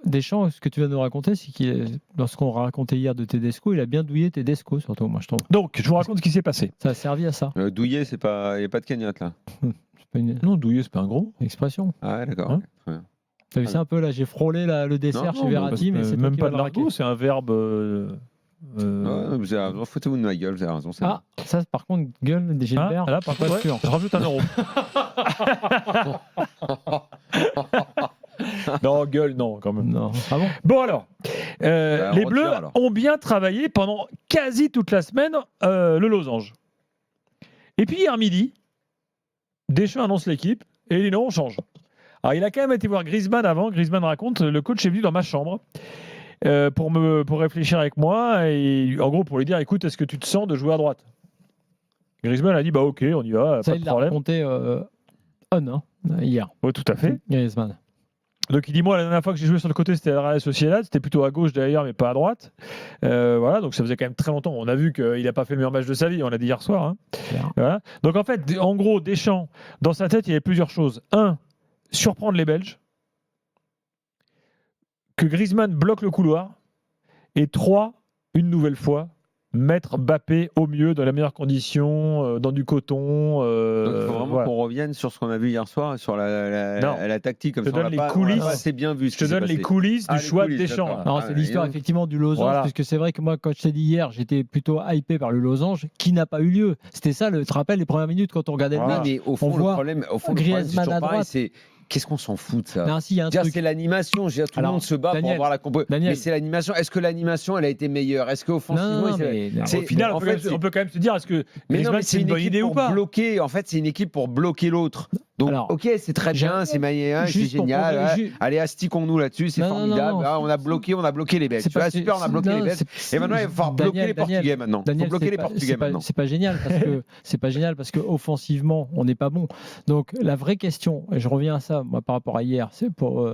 Deschamps, ce que tu vas nous raconter, c'est dans ce qu'on racontait hier de Tedesco, il a bien douillé Tedesco, surtout, moi, je trouve. Donc, je vous raconte ce qui s'est passé. Ça a servi à ça. Douillet, il n'y a pas de cagnotte là. C'est pas une Non, douillet, c'est pas un gros. expression. Ah ouais, d'accord. Hein Ok, très bien. T'as vu ça un peu là? J'ai frôlé le dessert Non, chez Verratti, mais c'est toi même qui pas vas de le l'argot, raquer. c'est un verbe. Ouais, vous avez raison, foutez-vous de ma gueule, vous avez raison. c'est Ah, ça par contre, gueule des Gilbert. Là, par pas contre, sûr. je rajoute un euro. Non, gueule, non, quand même. Non. Ah bon? Bon alors, on les retire, Bleus alors. ont bien travaillé pendant quasi toute la semaine le losange. Et puis hier midi, Deschamps annonce l'équipe et il dit non, on change. Alors il a quand même été voir Griezmann avant. Griezmann raconte, le coach est venu dans ma chambre pour réfléchir avec moi et en gros pour lui dire, écoute, est-ce que tu te sens de jouer à droite? Griezmann a dit, bah ok, on y va, Ça, pas il de l'a problème. raconté hier. Oui, tout à fait. Griezmann. Donc il dit, moi la dernière fois que j'ai joué sur le côté c'était à la Real Sociedad, c'était plutôt à gauche d'ailleurs mais pas à droite. Voilà, donc ça faisait quand même très longtemps. On a vu qu'il n'a pas fait le meilleur match de sa vie, on l'a dit hier soir. Hein. Voilà. Donc en fait, en gros, Deschamps, dans sa tête, il y avait plusieurs choses. 1, surprendre les Belges. Que Griezmann bloque le couloir. Et 3, une nouvelle fois, mettre Mbappé au mieux, dans les meilleures conditions, dans du coton. Donc il faut vraiment voilà. qu'on revienne sur ce qu'on a vu hier soir, sur la tactique. Comme Je te ça, donne les on l'a coulisses. pas assez bien vu. Je te donne les coulisses du les choix coulisses, de Deschamps. d'accord. là. Non, c'est l'histoire et donc- effectivement du losange, Voilà. puisque c'est vrai que moi, quand je t'ai dit hier, j'étais plutôt hypé par le losange, qui n'a pas eu lieu. C'était ça, tu te rappelles les premières minutes quand on regardait Voilà. le match. Mais au fond, On voit le problème, c'est Griezmann toujours à pareil, droite. c'est qu'est-ce qu'on s'en fout de ça. Non, si, il y a un Déjà, truc. c'est l'animation. Tout le Alors, monde se bat pour Daniel, avoir la compo. Daniel. Mais c'est l'animation. Est-ce que l'animation, elle a été meilleure? Est-ce qu'offensivement, Non, mais- c'est- Au final, en on peut, fait, on peut quand même se dire, est-ce que mais non, Griezmann, mais c'est une bonne équipe idée ou pour pas? bloquer. En fait, c'est une équipe pour bloquer l'autre. Donc, Alors, ok, c'est très bien, c'est c'est juste pour génial. poser- Ouais. Allez, astiquons-nous là-dessus, c'est Non, formidable. non, Ah, on a bloqué les Belges. C'est Tu vois, pas- super, on a bloqué non, les Belges. c'est- Et maintenant, il va falloir bloquer les Portugais maintenant. Il faut Daniel, bloquer c'est les pas- Portugais c'est pas- maintenant. C'est pas génial parce que c'est pas génial parce que offensivement, on n'est pas bon. Donc la vraie question, et je reviens à ça, moi par rapport à hier, c'est pour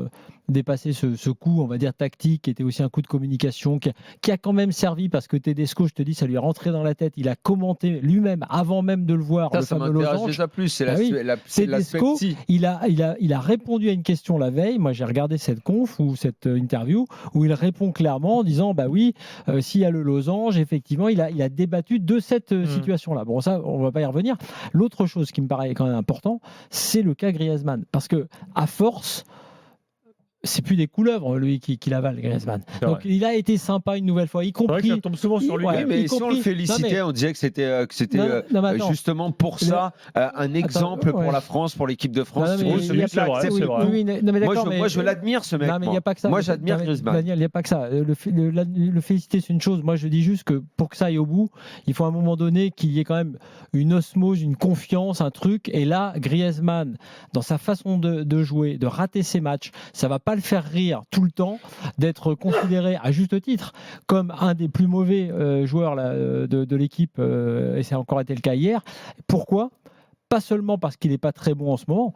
dépasser ce coup, on va dire tactique, qui était aussi un coup de communication, qui a quand même servi parce que Tedesco, je te dis, ça lui est rentré dans la tête. Il a commenté lui-même avant même de le voir. Ça, le ça fameux m'intéresse losange. déjà plus. C'est Ah oui. c'est Tedesco, l'aspect psy. il a répondu à une question la veille. Moi, j'ai regardé cette conf ou cette interview où il répond clairement en disant bah oui, s'il y a le losange, effectivement, il a débattu de cette situation-là. Bon, ça, on va pas y revenir. L'autre chose qui me paraît quand même important, c'est le cas Griezmann, parce que à force. C'est plus des couleuvres, lui, qui avale, Griezmann. C'est Donc, vrai. il a été sympa une nouvelle fois, y C'est vrai que compris. ça tombe souvent sur lui. Ouais, Oui, mais y si on compris- le félicitait, Non, mais- on disait que c'était Non, mais attends. justement pour ça un exemple ouais. pour la France, pour l'équipe de France. Non, mais Oui, il c'est y a vrai, pas- c'est oui, vrai. oui, non, mais d'accord, Moi, je l'admire, ce mec. Non, mais il n'y a pas que ça. Moi, j'admire Non, mais Griezmann. Daniel, il n'y a pas que ça. Le féliciter, c'est une chose. Moi, je dis juste que pour que ça aille au bout, il faut à un moment donné qu'il y ait quand même une osmose, une confiance, un truc. Et là, Griezmann, dans sa façon de jouer, de rater ses matchs, ça ne va pas le faire rire tout le temps, d'être considéré à juste titre comme un des plus mauvais joueurs là, de l'équipe. Et ça a encore été le cas hier. Pourquoi ? Pas seulement parce qu'il n'est pas très bon en ce moment,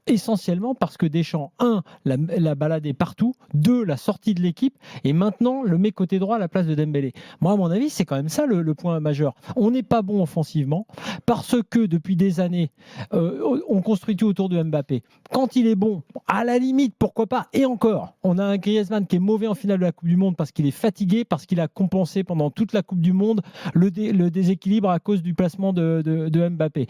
essentiellement parce que Deschamps, 1, l'a baladé partout, 2, la sortie de l'équipe, et maintenant le met côté droit à la place de Dembélé. Moi, à mon avis, c'est quand même ça le point majeur. On n'est pas bon offensivement parce que depuis des années, on construit tout autour de Mbappé. Quand il est bon, à la limite, pourquoi pas ? Et encore, on a un Griezmann qui est mauvais en finale de la Coupe du Monde parce qu'il est fatigué, parce qu'il a compensé pendant toute la Coupe du Monde le déséquilibre à cause du placement de Mbappé.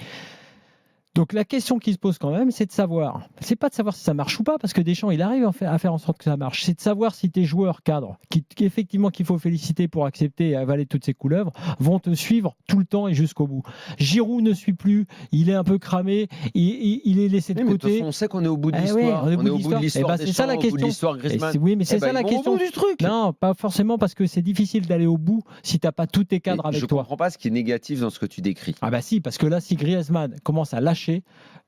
Donc la question qui se pose quand même, c'est de savoir, c'est pas de savoir si ça marche ou pas, parce que Deschamps, il arrive à faire en sorte que ça marche. C'est de savoir si tes joueurs cadres, effectivement qu'il faut féliciter pour accepter et avaler toutes ces couleuvres, vont te suivre tout le temps et jusqu'au bout. Giroud ne suit plus, il est un peu cramé, il est laissé de Oui, mais de toute côté. façon, on sait qu'on est au bout de Eh l'histoire. ouais, on est au bout de l'histoire. c'est ça la Deschamps, au bout de question. l'histoire Griezmann. Oui, mais c'est Eh ben, ça la ils vont question. au bout du truc. Non, pas forcément, parce que c'est difficile d'aller au bout si t'as pas tous tes cadres Mais avec je toi. comprends pas ce qui est négatif dans ce que tu décris. Ah bah si, parce que là, si Griezmann commence à lâcher,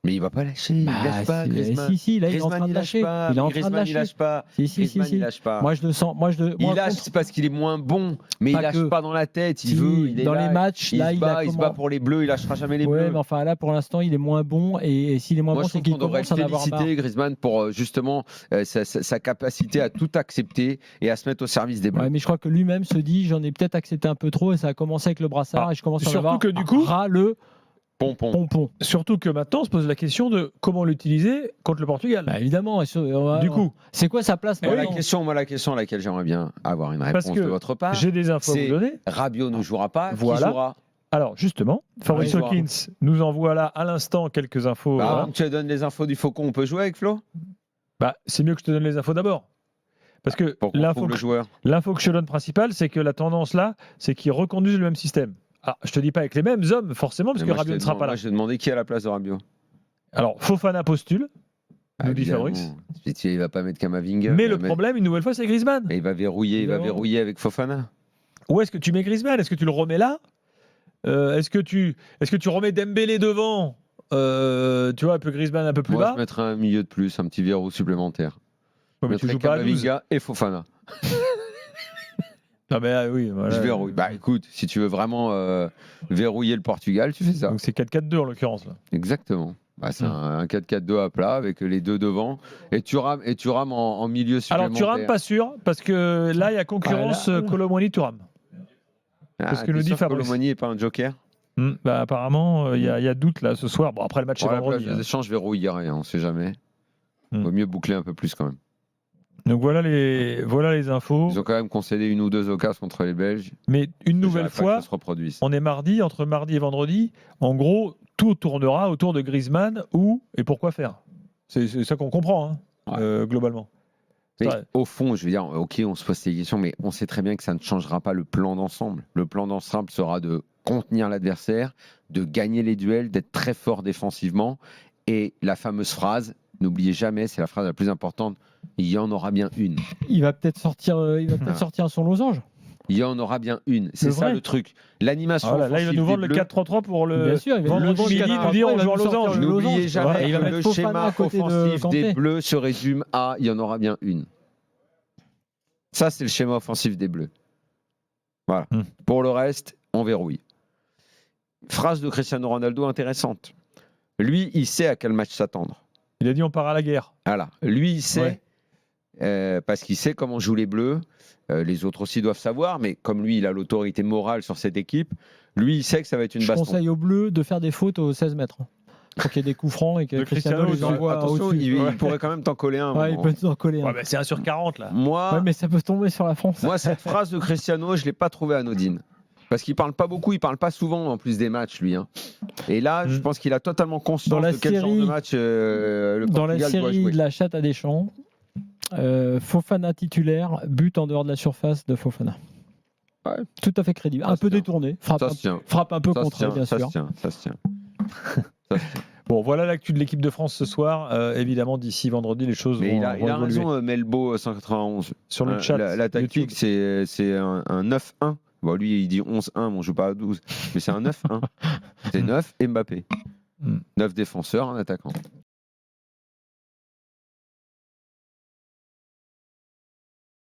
Mais il va pas lâcher. Il lâche pas, Griezmann. Si, là, il est en Griezmann, train de il lâche lâcher. pas. Il est en train de Griezmann, il lâcher. lâche pas. Si. Griezmann, il lâche pas. Moi, je le sens. Il lâche, c'est parce qu'il est moins bon, mais il Pas lâche que. pas dans la tête. Il Si, veut. Il est dans là, les matchs, il là, se il bat, a il se bat pour les bleus. Il lâchera jamais les Ouais, bleus. mais enfin là, pour l'instant, il est moins bon. Et s'il est moins Moi, bon, je c'est trouve qu'il qu'on devrait commence à en avoir marre. féliciter Griezmann pour justement sa capacité à tout accepter et à se mettre au service des bleus. Ouais, mais je crois que lui-même se dit, j'en ai peut-être accepté un peu trop, et ça a commencé avec le brassard, et je commence à en surtout avoir que du coup- ras le. Pompon. Pompon. Surtout que maintenant, on se pose la question de comment l'utiliser contre le Portugal. Bah, évidemment. Du coup, c'est quoi sa place Moi, maintenant la question à laquelle j'aimerais bien avoir une Parce réponse que de votre part, j'ai des infos à c'est vous donner. Rabiot ne jouera pas, Voilà. qui jouera? Alors, justement, Fabrice Ouais, Hawkins nous envoie là à l'instant quelques infos. Bah, voilà. avant que tu donnes les infos du Faucon, on peut jouer avec Flo? Bah, c'est mieux que je te donne les infos d'abord. Parce que Pour qu'on l'info trouve le joueur. que je te donne principale, c'est que la tendance là, c'est qu'ils reconduisent le même système. Ah, je te dis pas avec les mêmes hommes, forcément, parce Mais que moi, Rabiot ne sera pas là. Moi, je vais demander qui est à la place de Rabiot. Alors, Fofana postule, nous dit Évidemment. Fabrice. Il va pas mettre Kamavinga. Mais il va le problème, une nouvelle fois, c'est Griezmann. Et il va verrouiller avec Fofana. Où est-ce que tu mets Griezmann? Est-ce que tu le remets là? Est-ce que tu remets Dembélé devant? Tu vois, un peu Griezmann un peu plus Moi, bas. je mettrais un milieu de plus, un petit verrou supplémentaire. Ouais, mais Je tu mettrais joues pas à 12. Kamavinga et Fofana. Non, mais oui, voilà. Je verrouille. Bah écoute, si tu veux vraiment verrouiller le Portugal, tu fais ça. Donc c'est 4-4-2 en l'occurrence. Là. Exactement. Bah, c'est un 4-4-2 à plat avec les deux devant. Et tu rames en milieu Alors supplémentaire. Thuram, pas sûr, parce que là, il y a concurrence Colomboigny-Thuram. Ah, ce que nous t'es dit sûr Fabrice. Colomboigny n'est pas un joker? Bah, apparemment, il y a doute là ce soir. Bon, après le match c'est Ouais, vendredi. les échanges verrouillerait, on sait jamais. Hmm. Vaut mieux boucler un peu plus quand même. Donc voilà les infos. Ils ont quand même concédé une ou deux occasions contre les Belges. Mais une nouvelle J'aimerais pas que fois, ça se reproduise. on est mardi, entre mardi et vendredi. En gros, tout tournera autour de Griezmann et pourquoi faire. C'est ça qu'on comprend, hein, globalement. Mais Ouais. au fond, je veux dire, ok, on se pose ces questions, mais on sait très bien que ça ne changera pas le plan d'ensemble. Le plan d'ensemble sera de contenir l'adversaire, de gagner les duels, d'être très fort défensivement. Et la fameuse phrase, n'oubliez jamais, c'est la phrase la plus importante, il y en aura bien une. Il va peut-être sortir, sortir son losange. Il y en aura bien une. C'est Le ça vrai. le truc. L'animation. Ah, voilà, là, il va offensive nous vendre des le Bleus. 4-3-3 pour le Bien sûr, il va vendredi nous vendre le midi, 4-3-3, nous dire on il va joue en nous sortir losange. le N'oubliez losange. jamais Et il va que mettre le Fofana schéma à côté de offensif Kanté. des Bleus se résume à il y en aura bien une. Ça, c'est le schéma offensif des Bleus. Voilà. Pour le reste, on verrouille. Phrase de Cristiano Ronaldo intéressante. Lui, il sait à quel match s'attendre. Il a dit on part à la guerre. Voilà. Lui, il sait, parce qu'il sait comment jouent les Bleus. Les autres aussi doivent savoir, mais comme lui, il a l'autorité morale sur cette équipe, lui, il sait que ça va être une Je baston. conseille aux Bleus de faire des fautes aux 16 mètres. Pour qu'il y ait des coups francs et que De Cristiano Cristiano, les envoie Attention, au-dessus. il pourrait quand même t'en coller un. à un Ouais, il moment. peut nous en coller un. Ouais, mais c'est 1 sur 40 là. Moi, Ouais, mais ça peut tomber sur la France. moi, cette phrase de Cristiano, je ne l'ai pas trouvée anodine. Parce qu'il parle pas beaucoup, il parle pas souvent en plus des matchs, lui. Hein. Et là, je pense qu'il a totalement conscience Dans la de quel genre de série- match le Dans la Portugal doit série jouer. de la chatte à Deschamps, Fofana titulaire, but en dehors de la surface de Fofana. Ouais. Tout à fait crédible. Ça Un se peu tient. détourné, Ça se tient. frappe un peu Ça se contré, tient, bien ça sûr. se tient, ça se tient. Ça se tient. Bon, voilà l'actu de l'équipe de France ce soir. Évidemment, d'ici vendredi, les choses Mais vont, il a vont évoluer. raison, Melbo 191. Sur le chat. La tactique, YouTube. c'est un 9-1. Bon, lui, il dit 11-1, mais on joue pas à 12. Mais c'est un 9-1. C'est 9 et Mbappé. 9 défenseurs, un attaquant.